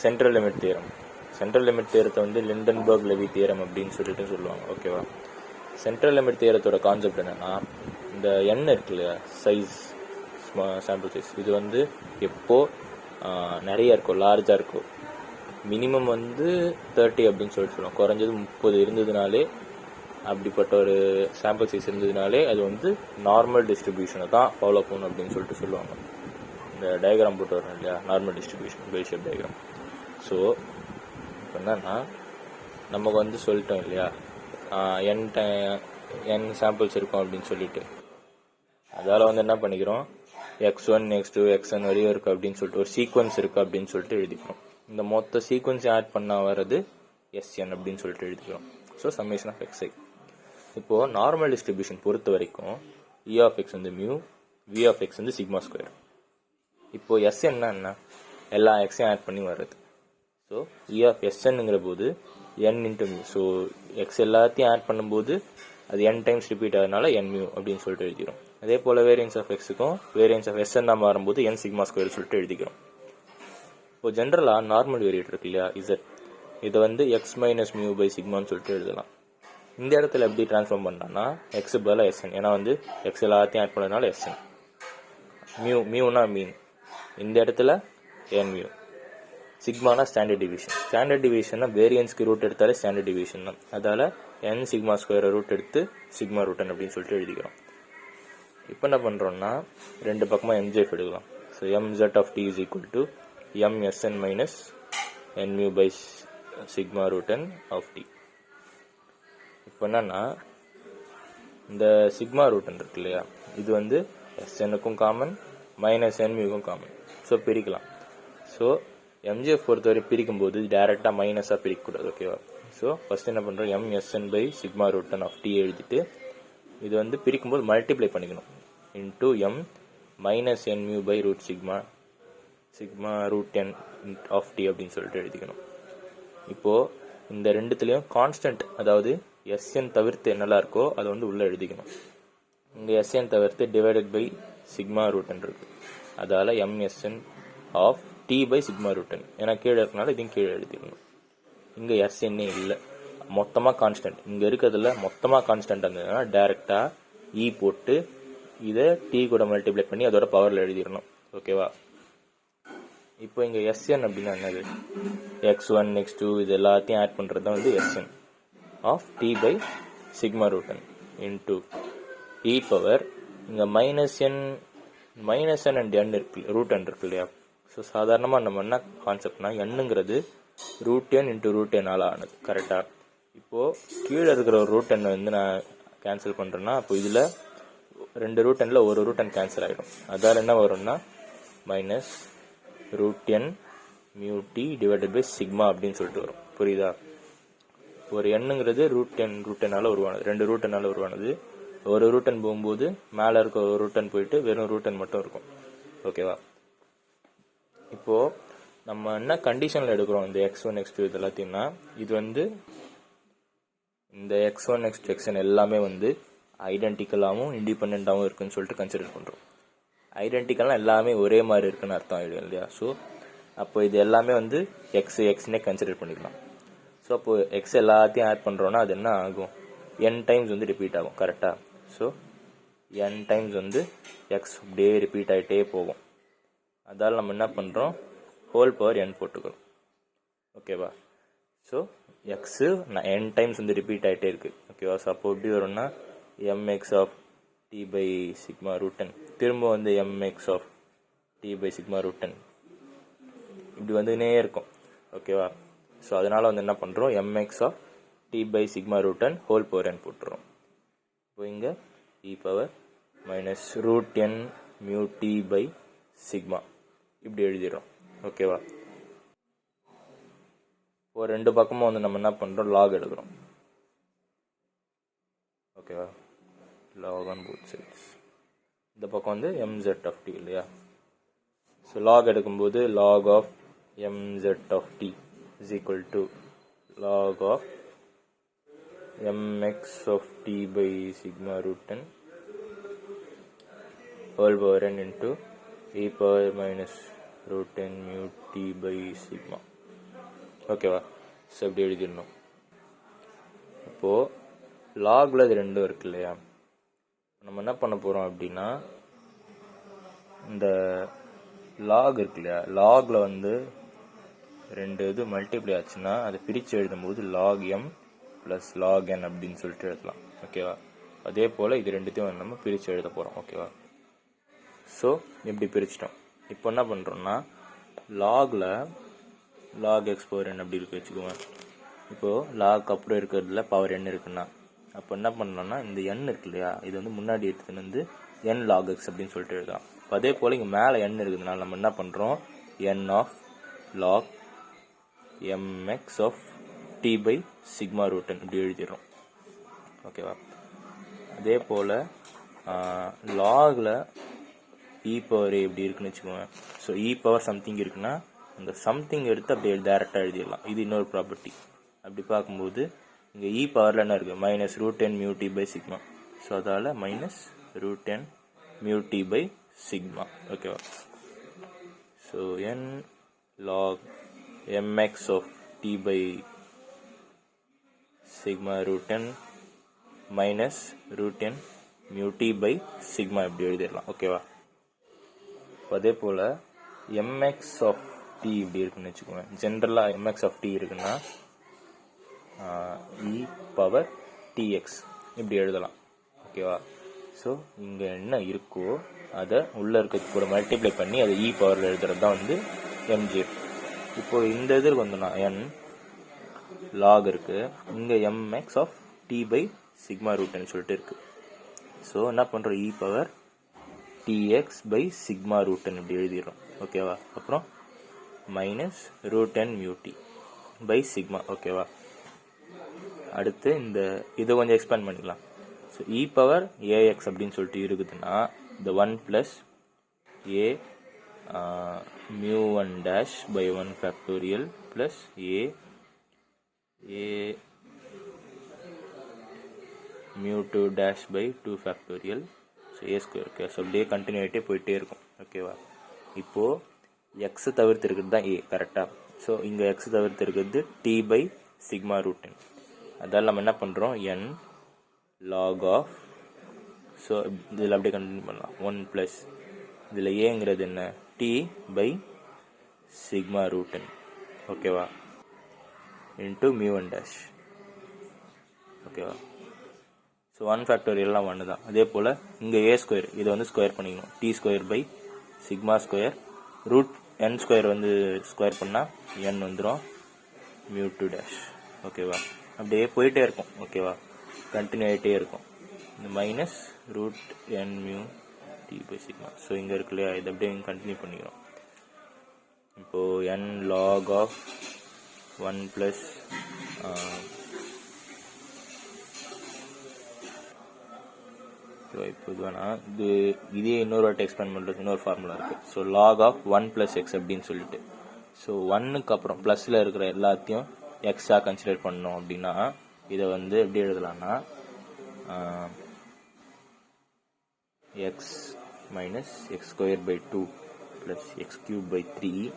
Central limit theorem. Central limit தியரத்தை வந்து லிண்டன்பர்க் Levy theorem அப்படின்னு சொல்லுவாங்க. ஓகேவா? சென்ட்ரல் லிமிட் தியரத்தோட கான்செப்ட் என்னன்னா, இந்த எண் இருக்கு இல்லையா, சைஸ், சாம்பிள் சைஸ், இது வந்து எப்போ நிறைய இருக்கும், லார்ஜாக இருக்கும், மினிமம் வந்து 30 அப்படின்னு சொல்லுவோம், குறைஞ்சது 30 இருந்ததுனாலே, அப்படிப்பட்ட ஒரு சாம்பிள் சைஸ் இருந்ததுனாலே அது வந்து நார்மல் டிஸ்ட்ரிபியூஷனை தான் ஃபாலோ பண்ணணும் அப்படின்னு சொல்லுவாங்க. இந்த டயக்ராம் போட்டு வரணும் இல்லையா, normal distribution bell shape diagram. So இப்போ என்னன்னா, நமக்கு வந்து சொல்லிட்டோம் இல்லையா, n சாம்பிள்ஸ் இருக்கும் அப்படின்னு சொல்லிட்டு, அதால் வந்து என்ன பண்ணிக்கிறோம், x1 x2 xn வரையும் இருக்குது அப்படின்னு சொல்லிட்டு ஒரு சீக்வன்ஸ் இருக்குது அப்படின்னு சொல்லிட்டு எழுதிக்கிறோம். இந்த மொத்த சீக்வன்ஸ் ஆட் பண்ணால் வர்றது sn அப்படின்னு சொல்லிட்டு எழுதிக்கிறோம். So summation of xi. இப்போது நார்மல் டிஸ்ட்ரிபியூஷன் பொறுத்த வரைக்கும் e of x வந்து மியூ, v of x வந்து சிக்மா ஸ்கொயர். இப்போது sn என்ன, எல்லா எக்ஸையும் ஆட் பண்ணி வர்றது. ஸோ e of snங்கிற போது n into mu. So x எல்லாத்தையும் ஆட் பண்ணும்போது அது n டைம்ஸ் ரிப்பீட் ஆகிறதுனால n மியூ அப்படின்னு சொல்லிட்டு எழுதிக்கிறோம். அதே போல் வேரியன்ஸ் ஆஃப் எக்ஸுக்கும் வேரியன்ஸ் ஆஃப் sn தான் மாறும்போது n சிக்மா ஸ்கொயர் சொல்லிட்டு எழுதிக்கிறோம். இப்போ ஜென்ரலாக நார்மல் வேரியேட் இருக்கு இல்லையா, z, இதை வந்து எக்ஸ் மைனஸ் மியூ பை சிக்மான்னு சொல்லிட்டு எழுதலாம். இந்த இடத்துல எப்படி ட்ரான்ஸ்ஃபார்ம் பண்ணலாம்னா, எக்ஸு பதிலாக sn, ஏன்னா வந்து எக்ஸ் எல்லாத்தையும் ஆட் பண்ணதுனால sn. மியூனா மீன், இந்த இடத்துல n மியூ. சிக்மானா ஸ்டாண்டர்ட் டிவிஷன். ஸ்டாண்டர்ட் டிவிஷன்னா வேரியன்ஸ்க்கு ரூட் எடுத்தாலே ஸ்டாண்டர்ட் டிவிஷன் தான். அதால் n சிக்மா ஸ்கொயரை ரூட் எடுத்து சிக்மா ரூட் n அப்படின்னு சொல்லிட்டு எழுதிக்கிறோம். இப்போ என்ன பண்ணுறோம்னா, ரெண்டு பக்கமாக mjf எடுக்கலாம். So mz of t is equal to msn minus n mu by sigma root n of t. இப்போ என்னன்னா, இந்த சிக்மா ரூட் n இருக்கு இல்லையா, இது வந்து snக்கும் காமன், மைனஸ் n மியூக்கும் காமன். ஸோ பிரிக்கலாம். ஸோ mjf பொறுத்தவரை பிரிக்கும் போது டேரெக்டாக மைனஸாக பிரிக்கக்கூடாது. ஓகேவா? ஸோ ஃபஸ்ட் என்ன பண்ணுறோம், msn by sigma root n of t எழுதிட்டு, இது வந்து பிரிக்கும்போது மல்டிப்ளை பண்ணிக்கணும், into m minus n mu by root sigma root n of t அப்படின்னு சொல்லிட்டு எழுதிக்கணும். இப்போது இந்த ரெண்டுத்துலேயும் கான்ஸ்டன்ட், அதாவது sn தவிர்த்து என்னெல்லாம் இருக்கோ அதை வந்து உள்ளே எழுதிக்கணும். இங்கே sn தவிர்த்து divided by sigma root n இருக்குது, அதால் msn of t by sigma root n, ஏன்னா கீழே இருக்கனால இதையும் கீழே எழுதிக்கணும். இங்கே sn இல்லை, மொத்தமாக கான்ஸ்டன்ட், இங்கே இருக்கிறதுல மொத்தமாக கான்ஸ்டன்ட் இருந்ததுன்னா டேரெக்டாக e போட்டு இதை t கூட மல்டிப்ளை பண்ணி அதோட பவரில் எழுதிடணும். ஓகேவா? இப்போ இங்கே sn அப்படின்னா என்னது, x1 x2 இது எல்லாத்தையும் ஆட் பண்ணுறது தான் வந்து sn of t by sigma root n into e power, இங்கே மைனஸ் n அண்ட் n இருக்கு, ரூட் n இருக்கு இல்லையா. ஸோ சாதாரணமாக நம்ம என்ன கான்செப்ட்னா, என்னங்கிறது root n into root n ஆனது. கரெக்டாக? இப்போது கீழே இருக்கிற ஒரு ரூட் n வந்து நான் கேன்சல் பண்ணுறேன்னா, அப்போ இதில் ரெண்டு ரூட் n ஒரு ரூட் n கேன்சல் ஆகிடும். அதால் என்ன வரும்னா, minus root n mu t divided by sigma அப்படின்னு சொல்லிட்டு வரும். புரியுதா? ஒரு எண்ணுங்கிறது ரூட் n உருவானது, ரெண்டு ரூட் n உருவானது. ஒரு ரூட் n போகும்போது மேலே இருக்க ஒரு ரூட் n போயிட்டு வெறும் ரூட் n மட்டும் இருக்கும். ஓகேவா? இப்போது நம்ம என்ன கண்டிஷனில் எடுக்கிறோம் இந்த x1 x2 இது எல்லாத்தையும்னா, இது வந்து இந்த x1 x2 xn எல்லாமே வந்து ஐடென்டிக்கலாகவும் இண்டிபெண்ட்டாகவும் இருக்குன்னு சொல்லிட்டு கன்சிடர் பண்ணுறோம். ஐடென்டிக்கலாக எல்லாமே ஒரே மாதிரி இருக்குன்னு அர்த்தம் ஆகிடும் இல்லையா. ஸோ அப்போ இது எல்லாமே வந்து எக்ஸ்னே கன்சிடர் பண்ணிக்கலாம். ஸோ அப்போது எக்ஸ் எல்லாத்தையும் ஆட் பண்ணுறோன்னா அது என்ன ஆகும், n டைம்ஸ் வந்து ரிப்பீட் ஆகும். கரெக்டாக? ஸோ n டைம்ஸ் வந்து எக்ஸ் அப்படியே ரிப்பீட் ஆகிட்டே போகும். அதால் நம்ம என்ன பண்ணுறோம், ஹோல் பவர் n போட்டுக்கிறோம். ஓகேவா? ஸோ எக்ஸு n டைம்ஸ் வந்து ரிப்பீட் ஆகிட்டே இருக்குது. ஓகேவா? ஸோ அப்போ எப்படி வரும்னா, mx of t by sigma root n, திரும்ப வந்து mx of t by sigma root n, இப்படி வந்துனே இருக்கும். ஓகேவா? ஸோ அதனால் வந்து என்ன பண்ணுறோம், mx of t by sigma root n whole power n போட்டுறோம். இப்போ இங்கே e power minus root n mu t by sigma இப்படி எழுதிடுறோம். ஓகேவா? இப்போ ரெண்டு பக்கமும் வந்து நம்ம என்ன பண்ணுறோம், லாக் எடுக்கிறோம். ஓகேவா? Log on both sides. இந்த பக்கம் வந்து mz ஆஃப் t இல்லையா. ஸோ லாக் எடுக்கும்போது log of mz of t is equal to log of mx of t by sigma root n whole power n into e power minus root n mu t by sigma. ஓகேவா. So இப்படி எழுதிடணும். இப்போது லாகில் இது ரெண்டும் இருக்கு இல்லையா, நம்ம என்ன பண்ண போகிறோம் அப்படின்னா இந்த லாக் இருக்கு இல்லையா, லாகில் வந்து ரெண்டு இது மல்டிப்ளை ஆச்சுன்னா அதை பிரித்து எழுதும்போது லாக் எம் ப்ளஸ் லாக் என் அப்படின்னு சொல்லிட்டு எழுதலாம். ஓகேவா. அதே போல் இது ரெண்டுத்தையும் நம்ம பிரித்து எழுத போகிறோம். ஓகேவா. ஸோ இப்படி பிரிச்சிட்டோம். இப்போ என்ன பண்ணுறோம்னா லாகில் லாக் எக்ஸ் பவர் என் அப்படி இருக்கு வச்சுக்கோங்க. இப்போது லாக் அப்புறம் இருக்கிறதுல பவர் என் இருக்குன்னா அப்போ என்ன பண்ணோம்னா இந்த என் இருக்கு இல்லையா, இது வந்து முன்னாடி எடுத்துன்னு வந்து என் லாக் எக்ஸ் அப்படின்னு சொல்லிட்டு எழுதலாம். அதே போல் இங்கே மேலே என் இருக்குதுனால நம்ம என்ன பண்ணுறோம், n of log mx of t by sigma root n இப்படி எழுதிடுறோம். ஓகேவா. அதே போல் லாகில் இ பவர் எப்படி இருக்குன்னு வச்சுக்கோங்க. ஸோ இ பவர் சம்திங் இருக்குன்னா அந்த சம்திங் எடுத்து அப்படியே டேரெக்டாக எழுதிடலாம். இது இன்னொரு ப்ராப்பர்ட்டி. அப்படி பார்க்கும்போது இங்கே இ பவரில் என்ன இருக்குது, minus root n mu t by sigma. So அதால் minus root n mu t by sigma. ஓகேவா. So n log mx of t by sigma root n minus root n mu t by sigma இப்படி எழுதிடலாம். ஓகேவா. அதே போல் mx of t இப்படி இருக்குன்னு வச்சுக்கோங்க. ஜென்ரலாக mx of t இருக்குன்னா e பவர் tx இப்படி எழுதலாம். ஓகேவா. ஸோ இங்கே என்ன இருக்கோ அதை உள்ளே இருக்கிறது கூட மல்டிப்ளை பண்ணி அதை இ பவரில் எழுதுறது தான் வந்து mgf. இப்போ இந்த இதற்கு வந்தோம்னா n லாக் இருக்கு, இங்கே mx of t by sigma ரூட்னு சொல்லிட்டு இருக்கு. ஸோ என்ன பண்ணுறோம், e power t x by sigma ரூட்னு இப்படி எழுதிடுறோம். ஓகேவா. அப்புறம் minus root n mu t by sigma. ஓகேவா. அடுத்து இந்த இதை கொஞ்சம் எக்ஸ்பேண்ட் பண்ணிக்கலாம். ஸோ இ பவர் ஏஎக்ஸ் அப்படின்னு சொல்லிட்டு இருக்குதுன்னா இந்த 1 plus A mu 1 dash by 1 factorial plus a mu 2 dash by 2 factorial. So a square. Okay. So அப்படியே கண்டினியூட்டே போயிட்டே இருக்கும். ஓகேவா. இப்போது எக்ஸை தவிர்த்து இருக்கிறது தான் a கரெக்டாக. ஸோ இங்கே எக்ஸ் தவிர்த்து இருக்கிறது t by sigma root n. அதால் நம்ம என்ன பண்ணுறோம், n லாக் ஆஃப். ஸோ இதில் அப்படியே கண்டினியூ பண்ணலாம். 1 ப்ளஸ் இதில் ஏங்கிறது என்ன, t by sigma root n. ஓகேவா. Into mu 1 dash. ஓகேவா. ஸோ 1 ஃபேக்டோரியல்லாம் 1 தான். அதே போல் இங்கே ஏ ஸ்கொயர் இதை வந்து ஸ்கொயர் பண்ணிக்கணும். T square by sigma square root n square வந்து ஸ்கொயர் பண்ணால் n வந்துடும் மியூ 2 டேஷ். ஓகேவா. அப்படியே போயிட்டே இருக்கும். ஓகேவா. கண்டினியூ ஆகிட்டே இருக்கும். இந்த minus root n mu t by sigma. So இங்கே இருக்கு இல்லையா, இதை அப்படியே கண்டினியூ பண்ணிக்கிறோம். இப்போது n log of 1 plus இப்போ இது வேணால் இதே இன்னொரு வாட்டி எக்ஸ்பேண்ட் பண்ணுறது இன்னொரு ஃபார்முலா இருக்குது. So log of 1 plus x அப்படின்னு சொல்லிட்டு, ஸோ 1க்கு அப்புறம் ப்ளஸில் இருக்கிற எல்லாத்தையும் எக்ஸாக கன்சிடர் பண்ணோம் அப்படின்னா இதை வந்து எப்படி எழுதலாம்னா x minus x square by 2 plus x cube by 3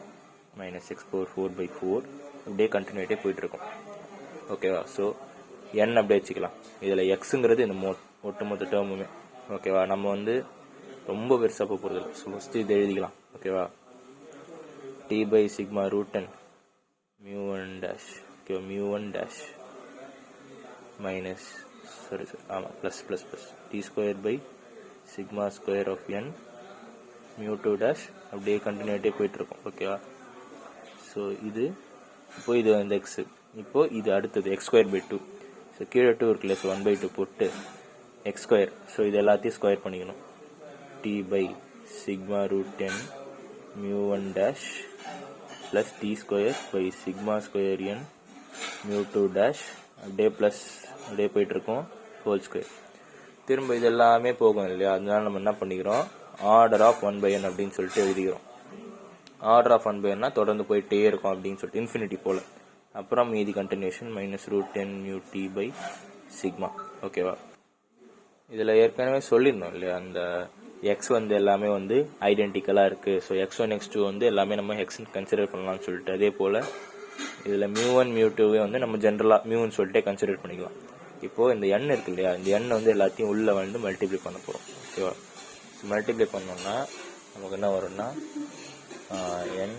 minus x power 4 by 4 அப்படியே கண்டினியூட்டே போயிட்டுருக்கும். ஓகேவா. ஸோ n அப்படியே வச்சுக்கலாம். இதில் எக்ஸுங்கிறது இந்த ஒட்டுமொத்த டேர்முமே. ஓகேவா. நம்ம வந்து ரொம்ப பெருசாக போக போகிறது இல்லை. ஸோ ஃபஸ்ட்டு இதை எழுதிக்கலாம். ஓகேவா. T by sigma root n mu 1 dash. Okay. Mu 1 dash minus ஆமாம் plus plus plus t square by sigma square of n mu 2 dash அப்படியே கண்டினியூட்டே போயிட்டுருக்கும். ஓகேவா. ஸோ இது இப்போ இது அந்த எக்ஸு. இப்போது இது அடுத்தது எக்ஸ் ஸ்கொயர் பை 2. ஸோ கீழே 2 இருக்குல்ல, ஸோ 1/2 போட்டு எக்ஸ் ஸ்கொயர். ஸோ இது எல்லாத்தையும் ஸ்கொயர் பண்ணிக்கணும். T by sigma root n mu 1 dash plus t square by sigma square n mu 2 dash அப்படியே ப்ளஸ் அப்படியே போயிட்டுருக்கோம் ஹோல் ஸ்கொயர். திரும்ப இது எல்லாமே போகும் இல்லையா, அதனால நம்ம என்ன பண்ணிக்கிறோம், ஆர்டர் ஆஃப் 1/n அப்படின்னு சொல்லிட்டு எழுதிக்கிறோம். ஆர்டர் ஆஃப் 1/n தொடர்ந்து போயிட்டே இருக்கும் அப்படின்னு சொல்லிட்டு இன்ஃபினிட்டி போல். அப்புறம் மீதி continuation minus root n mu t by sigma. ஓகேவா. இதில் ஏற்கனவே சொல்லியிருந்தோம் இல்லையா, அந்த எக்ஸ் வந்து எல்லாமே வந்து ஐடென்டிக்கலாக இருக்குது. ஸோ x1 x2 வந்து எல்லாமே நம்ம எக்ஸ் கன்சிடர் பண்ணலாம்னு சொல்லிட்டு, அதே போல் இதில் மியூ1 மியூ2வே வந்து நம்ம ஜென்ரலாக மியூன்னு சொல்லிட்டே கன்சிடர் பண்ணிக்கலாம். இப்போது இந்த எண் இருக்கு இல்லையா, இந்த எண் வந்து எல்லாத்தையும் உள்ளே வந்து மல்டிப்ளை பண்ண போகிறோம். ஓகேவா? மல்டிப்ளை பண்ணோம்னா நமக்கு என்ன வரும்னா n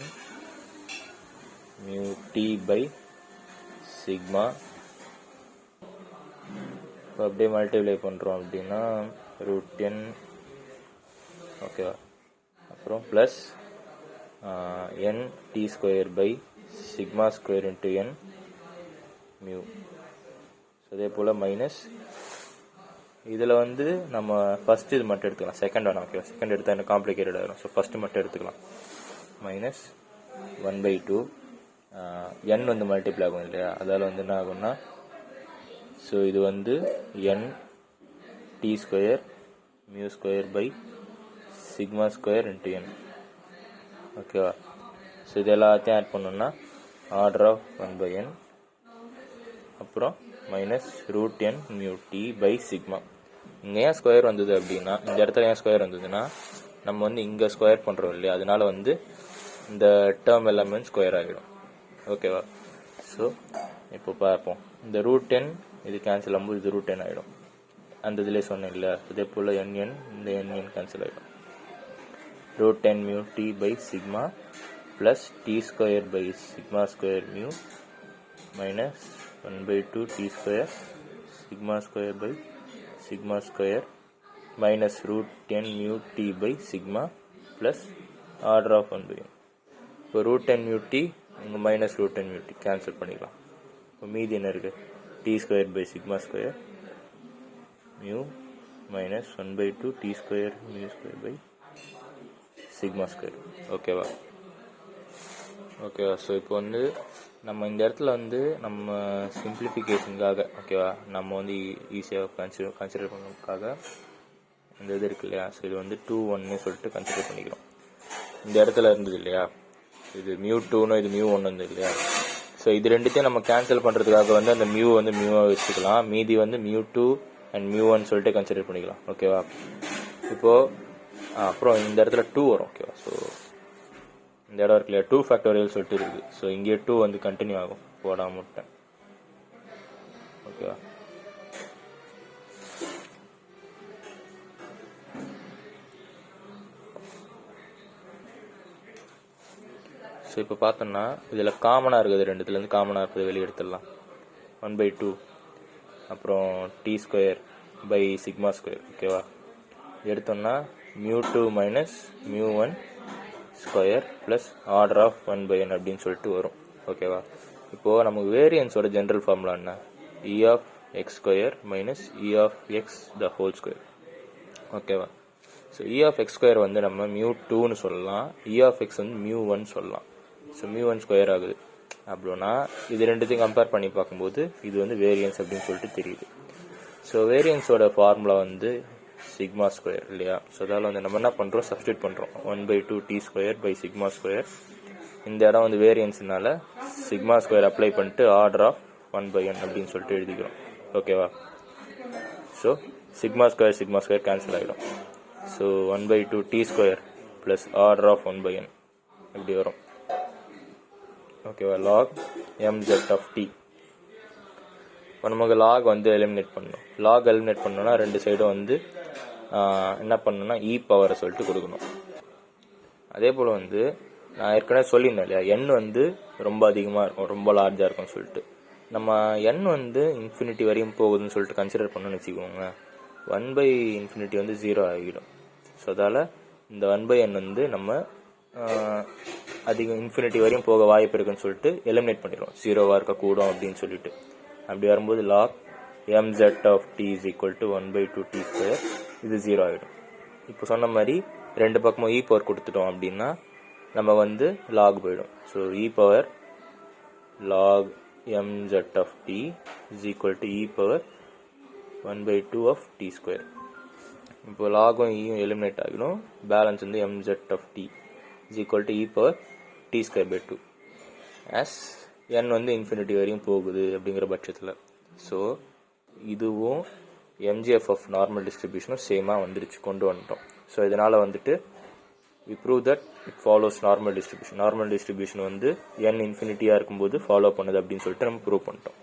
mu t by sigma. இப்போ அப்படியே மல்டிப்ளை பண்ணுறோம் அப்படின்னா √n. ஓகேவா? அப்புறம் plus n t square by sigma square into n mu. அதே போல் மைனஸ் இதில் வந்து நம்ம ஃபஸ்ட்டு இது மட்டும் எடுத்துக்கலாம், செகண்ட் வேணாம். ஓகேவா? செகண்ட் எடுத்தால் என்ன காம்ப்ளிகேட்டட் ஆகிடும். ஸோ ஃபஸ்ட்டு மட்டும் எடுத்துக்கலாம். மைனஸ் 1/2 n வந்து மல்டிப்ளை ஆகும் இல்லையா, அதால் வந்து என்ன ஆகும்னா ஸோ இது வந்து n t square mu square by sigma square into n. ஓகேவா? ஸோ இது எல்லாத்தையும் ஆட் பண்ணோம்னா ஆர்டர் ஆஃப் 1/n அப்புறம் minus √n mu t by sigma. இங்கே ஏன் ஸ்கொயர் வந்தது அப்படின்னா, இந்த இடத்துல ஏன் ஸ்கொயர் வந்ததுன்னா நம்ம வந்து இங்கே ஸ்கொயர் பண்ணுறோம் இல்லையா, அதனால வந்து இந்த டேர்ம் எல்லாமே ஸ்கொயர் ஆகிடும். ஓகேவா? ஸோ இப்போ பார்ப்போம். இந்த √n இது கேன்சல் ஆகும்போது இது √n ஆகிடும். அந்த இதிலே சொன்னேன் இல்லை, அதே போல் nn இந்த nn கேன்சல் ஆகிடும். √n mu t by sigma plus t square by sigma square mu minus 1/2 t square sigma square by sigma square minus √n mu t by sigma plus order of 1/n. இப்போ √n mu t இங்கே minus √n mu t cancel பண்ணிக்கலாம். இப்போ மீதி என்ன இருக்குது, t square by sigma square mu minus 1/2 t square mu square by sigma square. ஓகேவா? ஓகேவா? So இப்போ வந்து நம்ம இந்த இடத்துல வந்து நம்ம சிம்பிளிஃபிகேஷனுக்காக, ஓகேவா, நம்ம வந்து ஈஸியாக கன்சிடர் பண்ணுறதுக்காக இந்த இது இருக்கு இல்லையா, ஸோ இது வந்து 2/1 சொல்லிட்டு கன்சிடர் பண்ணிக்கிறோம். இந்த இடத்துல இருந்தது இல்லையா, இது மியூ2ன்னு இது மியூ1 இருந்தது இல்லையா, ஸோ இது ரெண்டுத்தையும் நம்ம கேன்சல் பண்ணுறதுக்காக வந்து அந்த மியூ வந்து மியூவாக வச்சுக்கலாம், மீதி வந்து மியூ2 அண்ட் மியூ1 சொல்லிட்டு கன்சிடர் பண்ணிக்கலாம். ஓகேவா? இப்போது அப்புறம் இந்த இடத்துல 2 வரும். ஓகேவா? ஸோ இந்த இடம் இருக்கு இல்லையா, 2 ஃபேக்டோரியல் சொல்லிட்டு இருக்குது. ஸோ இங்கே 2 வந்து கண்டினியூ ஆகும், போடாம விட்டேன். ஓகேவா? ஸோ இப்போ பார்த்தோம்னா இதில் காமனாக இருக்குது, ரெண்டுத்துலேருந்து காமனாக இருக்குது, வெளியே எடுத்துடலாம். 1/2 அப்புறம் t square by sigma square. ஓகேவா? எடுத்தோம்னா மியூ2 மைனஸ் மியூ1 square plus order of 1/n அப்படின்னு சொல்லிட்டு வரும். ஓகேவா? இப்போது நமக்கு வேரியன்ஸோட ஜென்ரல் ஃபார்முலா என்ன, e of x square minus e of x the whole square. ஓகேவா? So e of x square வந்து நம்ம மியூ2ன்னு சொல்லலாம், இ ஆஃப் எக்ஸ் வந்து மியூ1 சொல்லலாம். ஸோ மியூ1 ஸ்கொயர் ஆகுது அப்படின்னா இது ரெண்டுத்தையும் கம்பேர் பண்ணி பார்க்கும்போது இது வந்து வேரியன்ஸ் அப்படின்னு சொல்லிட்டு தெரியுது. ஸோ வேரியன்ஸோட ஃபார்முலா வந்து சிக்மா ஸ்கொயர் இல்லையா, ஸோ அதால் வந்து நம்ம என்ன பண்ணுறோம், சப்ஸ்டியூட் பண்ணுறோம். 1/2 t square by sigma square. இந்த இடம் வந்து வேரியன்ஸ்னால சிக்மா ஸ்கொயர் அப்ளை பண்ணிட்டு ஆர்டர் ஆஃப் 1/n அப்படின்னு சொல்லிட்டு எழுதிக்கிறோம். ஓகேவா? ஸோ சிக்மா ஸ்கொயர் கேன்சல் ஆகிடும். So 1/2 t square plus order of 1/n இப்படி வரும். ஓகேவா? Log mz of t. இப்போ நமக்கு லாக் வந்து எலிமினேட் பண்ணணும். லாக் எலிமினேட் பண்ணோன்னா ரெண்டு சைடும் வந்து என்ன பண்ணணும்னா இ பவரை சொல்லிட்டு கொடுக்கணும். அதே போல் வந்து நான் ஏற்கனவே சொல்லியிருந்தேன் இல்லையா, எண் வந்து ரொம்ப அதிகமாக இருக்கும், ரொம்ப லார்ஜாக இருக்கும்னு சொல்லிட்டு. நம்ம எண் வந்து இன்ஃபினிட்டி வரையும் போகுதுன்னு சொல்லிட்டு கன்சிடர் பண்ணணும்னு வச்சுக்கோங்க, 1/∞ வந்து 0 ஆகிடும். ஸோ அதால் இந்த 1/n வந்து நம்ம அதிகம் இன்ஃபினிட்டி வரையும் போக வாய்ப்பு இருக்குன்னு சொல்லிட்டு எலிமினேட் பண்ணிடுவோம், 0வாக இருக்கக்கூடும் அப்படின்னு சொல்லிட்டு. அப்படி வரும்போது log mz of t is equal to 1/2 t square, இது 0 ஆகிடும். இப்போ சொன்ன மாதிரி ரெண்டு பக்கமும் இ பவர் கொடுத்துட்டோம் அப்படின்னா நம்ம வந்து லாக் போயிடும். So e power log mz of t is equal to e power 1/2 of t square. இப்போ லாகும் ஈயும் எலிமினேட் ஆகிடும், பேலன்ஸ் வந்து mz of t is equal to e power t square by 2 as n வந்து infinity வரையும் போகுது அப்படிங்கிற பட்சத்தில். ஸோ இதுவும் mgf ஆஃப் நார்மல் டிஸ்ட்ரிபியூஷனும் சேமாக வந்துருச்சு, கொண்டு வந்துட்டோம். ஸோ இதனால் வந்துட்டு we prove that it follows normal distribution. Normal distribution வந்து n இன்ஃபினிட்டியாக இருக்கும்போது ஃபாலோ பண்ணுது அப்படின்னு சொல்லிட்டு நம்ம ப்ரூவ் பண்ணிட்டோம்.